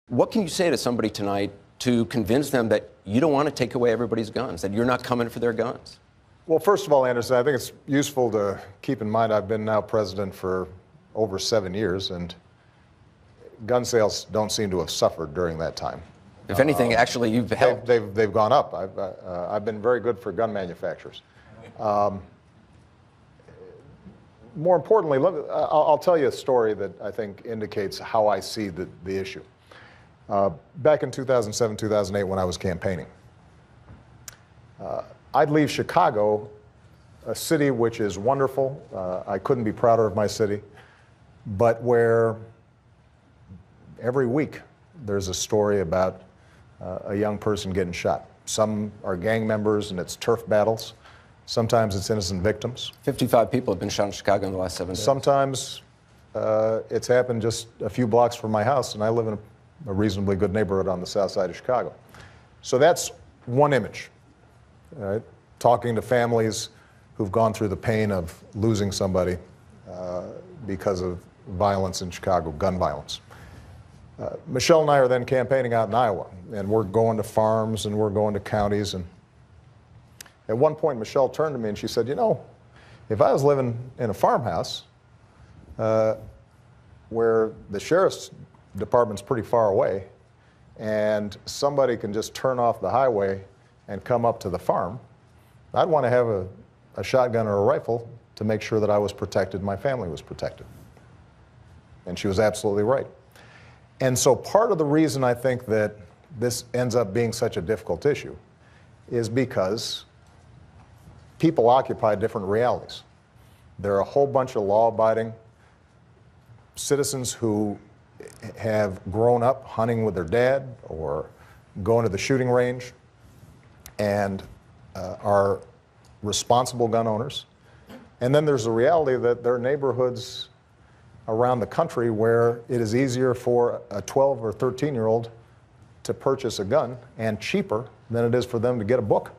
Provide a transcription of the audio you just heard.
What can you say to somebody tonight to convince them that you don't want to take away everybody's guns, that you're not coming for their guns? Well, first of all, Anderson, I think it's useful to keep in mind I've been now president for over 7 years, and gun sales don't seem to have suffered during that time. If anything, actually, you've helped. They've gone up. I've been very good for gun manufacturers. More importantly, I'll tell you a story that I think indicates how I see the issue. Back in 2007, 2008, when I was campaigning, I'd leave Chicago, a city which is wonderful. I couldn't be prouder of my city, but where every week there's a story about a young person getting shot. Some are gang members and it's turf battles. Sometimes it's innocent victims. 55 people have been shot in Chicago in the last 7 days. Sometimes it's happened just a few blocks from my house, and I live in a reasonably good neighborhood on the south side of Chicago. So that's one image. Right? Talking to families who've gone through the pain of losing somebody because of violence in Chicago, gun violence. Michelle and I are then campaigning out in Iowa, and we're going to farms and we're going to counties. And at one point, Michelle turned to me and she said, "You know, if I was living in a farmhouse where the sheriff's department's pretty far away, and somebody can just turn off the highway and come up to the farm, I'd want to have a shotgun or a rifle to make sure that I was protected, my family was protected." And she was absolutely right. And so part of the reason I think that this ends up being such a difficult issue is because people occupy different realities. There are a whole bunch of law-abiding citizens who have grown up hunting with their dad or going to the shooting range and are responsible gun owners. And then there's the reality that there are neighborhoods around the country where it is easier for a 12 or 13-year-old to purchase a gun and cheaper than it is for them to get a book.